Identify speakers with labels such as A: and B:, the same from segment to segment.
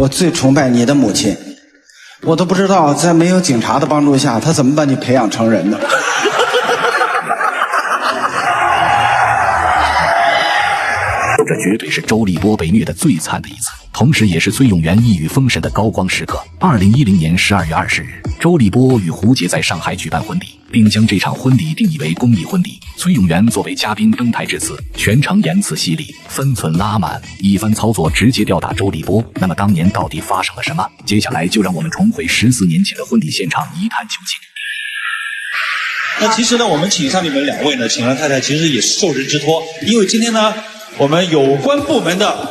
A: 我最崇拜你的母亲，我都不知道在没有警察的帮助下，她怎么把你培养成人的。
B: 这绝对是周立波被虐的最惨的一次，同时也是崔永元一语封神的高光时刻。2010年12月20日，周立波与胡洁在上海举办婚礼，并将这场婚礼定义为公益婚礼。崔永元作为嘉宾登台致辞，全程言辞犀利，分寸拉满，一番操作直接吊打周立波。那么当年到底发生了什么？接下来就让我们重回14年前的婚礼现场一探究竟。
C: 那其实呢，我们请上你们两位呢，请来太太其实也是受人之托，因为今天呢，我们有关部门的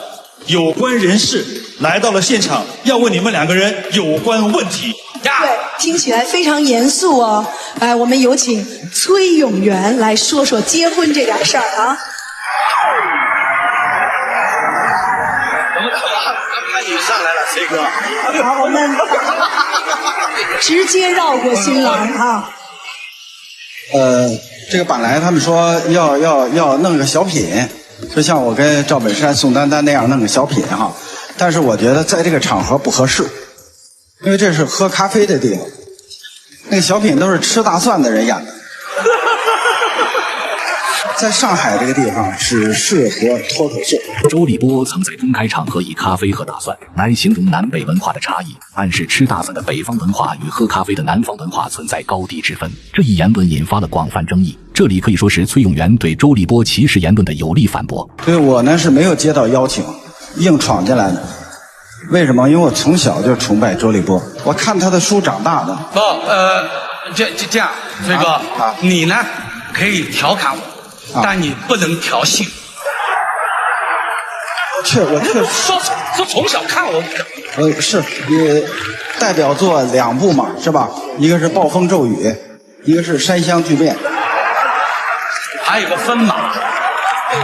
C: 有关人士来到了现场，要问你们两个人有关问题。
D: 对，听起来非常严肃哦。我们有请崔永元来说说结婚这点事儿啊。
C: 我们看你上来了，崔哥。
D: 好，我们直接绕过新郎啊。
A: 这个本来他们说要弄个小品，就像我跟赵本山、宋丹丹那样弄个小品哈，但是我觉得在这个场合不合适，因为这是喝咖啡的地方，那个小品都是吃大蒜的人演的。在上海这个地方只适合脱口秀。
B: 周立波曾在公开场合以咖啡和大蒜来形容南北文化的差异，暗示吃大蒜的北方文化与喝咖啡的南方文化存在高低之分。这一言论引发了广泛争议，这里可以说是崔永元对周立波歧视言论的有力反驳。
A: 所以我呢是没有接到邀请，硬闯进来的。为什么？因为我从小就崇拜周立波，我看他的书长大的。
E: 不，这样，崔哥，你呢可以调侃我，但你不能调戏
A: 我确实
E: 说从小看我。
A: 是你代表作2部嘛，是吧？一个是《暴风骤雨》，一个是《山乡巨变》，
E: 还有个分马。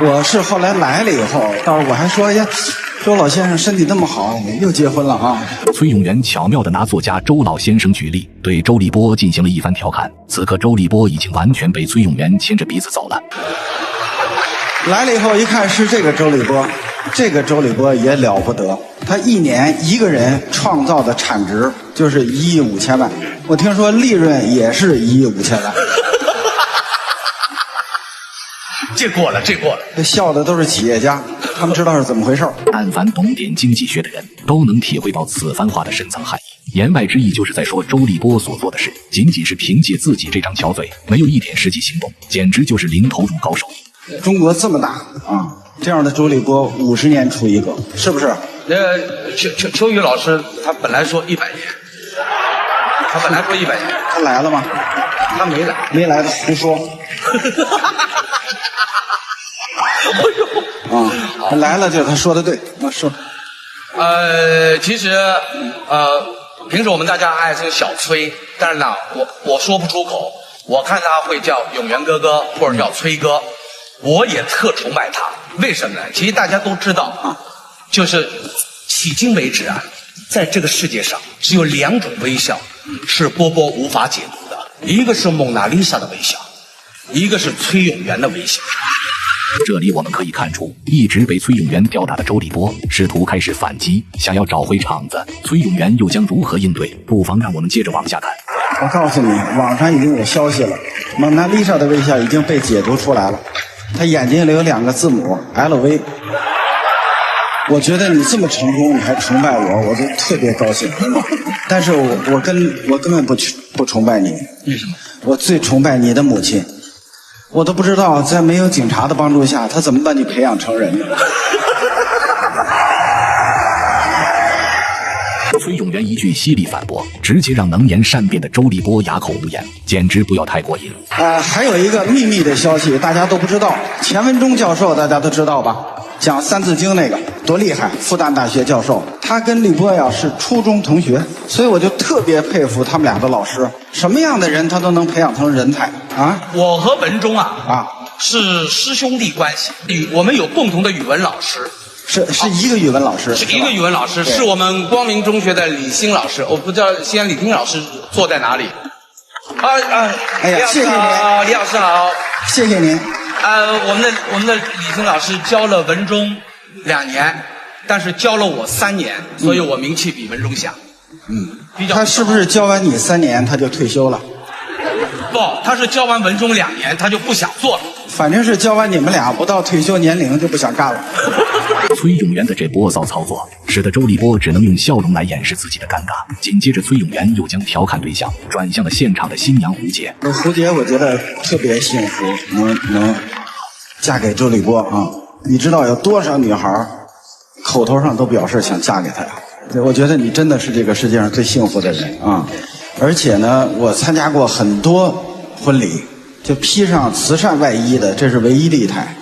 A: 我是后来来了以后，到时候我还说，哎呀，周老先生身体那么好，又结婚了啊！
B: 崔永元巧妙地拿作家周老先生举例，对周立波进行了一番调侃。此刻周立波已经完全被崔永元牵着鼻子走了。
A: 来了以后一看是这个周立波，这个周立波也了不得，他一年一个人创造的产值就是1亿5千万，我听说利润也是1亿5千万。
E: 这过了。
A: 这笑的都是企业家，他们知道是怎么回事。
B: 但凡懂点经济学的人都能体会到此番话的深层含义。言外之意就是在说周立波所做的事，仅仅是凭借自己这張巧嘴，没有一点实际行动，简直就是零投入高手。
A: 中国这么大啊，这样的周立波50年出一个，是不是？
E: 秋雨老师他本来说100年，他
A: 来了吗？
E: 他没来，
A: 没来的胡说。他来了就他说的对，说。
E: 其实平时我们大家爱称小崔，但是呢，我说不出口，我看他会叫永元哥哥或者叫崔哥，我也特崇拜他。为什么呢？其实大家都知道啊，就是迄今为止啊，在这个世界上只有2种微笑是波波无法解读的，一个是蒙娜丽莎的微笑，一个是崔永元的微笑。
B: 这里我们可以看出，一直被崔永元吊打的周立波试图开始反击，想要找回场子。崔永元又将如何应对？不妨让我们接着往下看。
A: 我告诉你，网上已经有消息了，蒙娜丽莎的微笑已经被解读出来了，她眼睛里有2个字母 LV。我觉得你这么成功，你还崇拜我就特别高兴。但是我根本不崇拜你。
E: 为什么？
A: 我最崇拜你的母亲。我都不知道在没有警察的帮助下，他怎么把你培养成人的。
B: 崔永元一句犀利反驳，直接让能言善辩的周立波哑口无言，简直不要太过瘾。
A: 还有一个秘密的消息，大家都不知道。钱文忠教授大家都知道吧？讲《三字经》那个多厉害，复旦大学教授，他跟立波呀是初中同学，所以我就特别佩服他们俩的老师，什么样的人他都能培养成人才啊！
E: 我和文忠是师兄弟关系，我们有共同的语文老师。
A: 是一个语文老师，
E: 是一个语文老师，是我们光明中学的李欣老师。我不知道西安李听老师坐在哪里。
A: 哎呀，谢谢您，
E: 李老师好，
A: 谢谢您。
E: 我们的李欣老师教了文忠2年，但是教了我3年，所以我名气比文忠响。比较
A: 他是不是教完你3年他就退休了？
E: 不，他是教完文忠2年，他就不想做了。
A: 反正是教完你们俩不到退休年龄就不想干了。
B: 崔永元的这聒噪操作，使得周立波只能用笑容来掩饰自己的尴尬。紧接着，崔永元又将调侃对象转向了现场的新娘胡洁。
A: 胡洁，我觉得特别幸福，能嫁给周立波啊！你知道有多少女孩口头上都表示想嫁给他呀？我觉得你真的是这个世界上最幸福的人啊！而且呢，我参加过很多婚礼，就披上慈善外衣的，这是唯一的一台。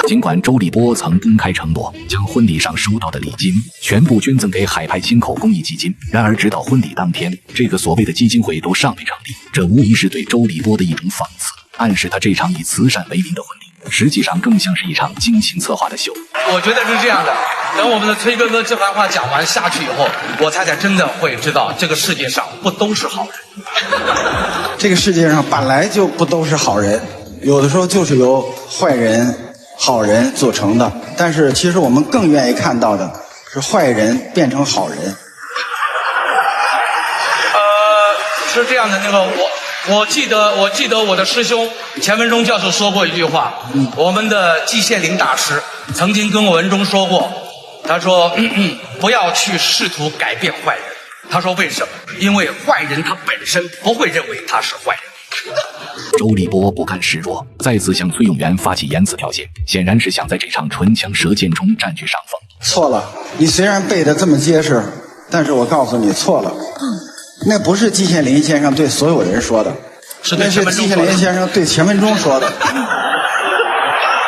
B: 尽管周立波曾公开承诺将婚礼上收到的礼金全部捐赠给海派亲口公益基金，然而直到婚礼当天，这个所谓的基金会都尚未成立，这无疑是对周立波的一种讽刺，暗示他这场以慈善为名的婚礼，实际上更像是一场精心策划的秀。
E: 我觉得是这样的，等我们的崔哥哥这番话讲完下去以后，我猜真的会知道这个世界上不都是好人。
A: 这个世界上本来就不都是好人，有的时候就是由坏人、好人组成的。但是其实我们更愿意看到的是坏人变成好人。
E: 是这样的，那个我记得我的师兄钱文忠教授说过一句话，我们的季羡林大师曾经跟我文忠说过，他说不要去试图改变坏人。他说为什么？因为坏人他本身不会认为他是坏人。
B: 周立波不甘示弱，再次向崔永元发起言辞挑衅，显然是想在这场唇枪舌剑中占据上风。
A: 错了，你虽然背得这么结实，但是我告诉你错了。那不是季羡林先生对所有人说的，那是季羡林先生对钱文忠说的，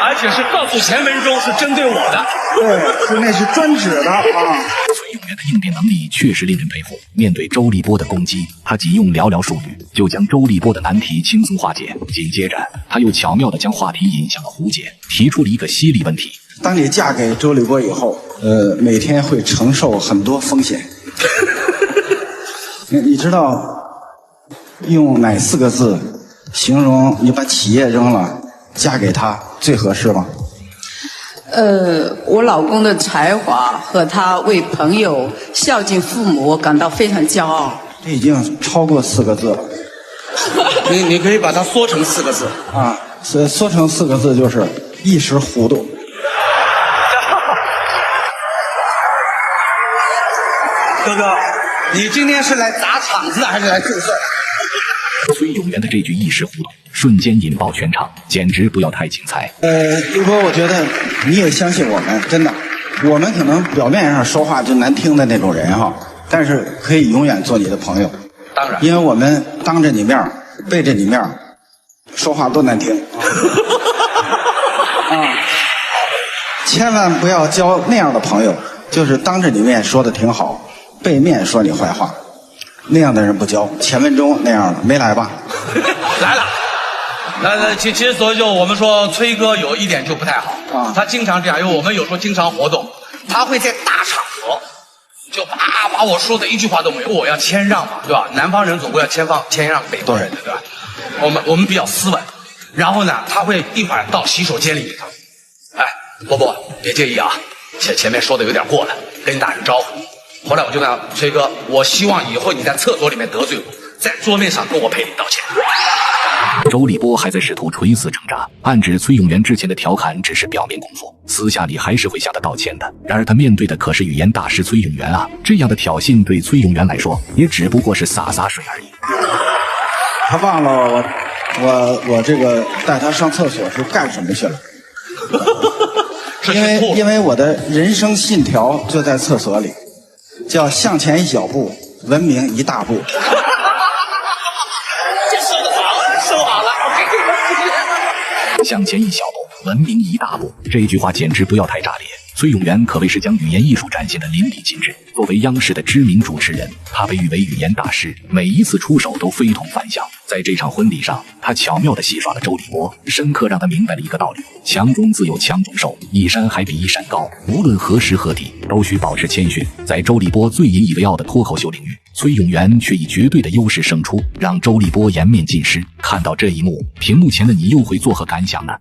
E: 而且是告诉钱文忠是针对我的。
A: 对，那是专指的啊。
B: 崔永元的应变能力确实令人佩服。面对周立波的攻击，他仅用寥寥数语就将周立波的难题轻松化解。紧接着，他又巧妙地将话题引向了胡洁，提出了一个犀利问题：
A: 当你嫁给周立波以后，每天会承受很多风险。你知道用哪4个字形容你把企业扔了，嫁给他最合适吗？
F: 我老公的才华和他为朋友孝敬父母，我感到非常骄傲。
A: 这已经超过4个字了。
E: 你可以把它缩成4个字
A: 啊，缩成4个字就是一时糊涂。
E: 哥哥，你今天是来砸场子还是来祝寿？
B: 崔永元的这句一时糊涂，瞬间引爆全场，简直不要太精彩。
A: 立波，我觉得你也相信我们，真的，我们可能表面上说话就难听的那种人哈，但是可以永远做你的朋友。
E: 当然，
A: 因为我们当着你面背着你面说话多难听啊！千万不要交那样的朋友，就是当着你面说的挺好，背面说你坏话，那样的人不交。钱文忠那样的没来吧？
E: 来了。其实所以就我们说崔哥有一点就不太好啊，他经常这样，因为我们有时候经常活动，他会在大场合就把我说的一句话都没有，我要谦让嘛，对吧？南方人总归要谦让北方人的，对吧？我们比较斯文，然后呢，他会一会儿到洗手间里面，哎，伯伯别介意啊，前面说的有点过了，跟你打声招呼。后来我就跟他崔哥，我希望以后你在厕所里面得罪我，在桌面上跟我赔礼道歉。
B: 周立波还在试图垂死挣扎，暗指崔永元之前的调侃只是表面功夫，私下里还是会向他道歉的。然而他面对的可是语言大师崔永元啊，这样的挑衅对崔永元来说也只不过是洒水而已。
A: 他忘了我这个带他上厕所是干什么去了？因为我的人生信条就在厕所里，叫向前一小步，文明一大步。
B: 向前一小步，文明一大步。这句话简直不要太炸裂。崔永元可谓是将语言艺术展现得淋漓尽致。作为央视的知名主持人，他被誉为语言大师，每一次出手都非同凡响。在这场婚礼上，他巧妙地戏耍了周立波，深刻让他明白了一个道理：强中自有强中手，一山还比一山高。无论何时何地，都需保持谦逊。在周立波最引以为傲的脱口秀领域，崔永元却以绝对的优势胜出，让周立波颜面尽失。看到这一幕，屏幕前的你又会作何感想呢？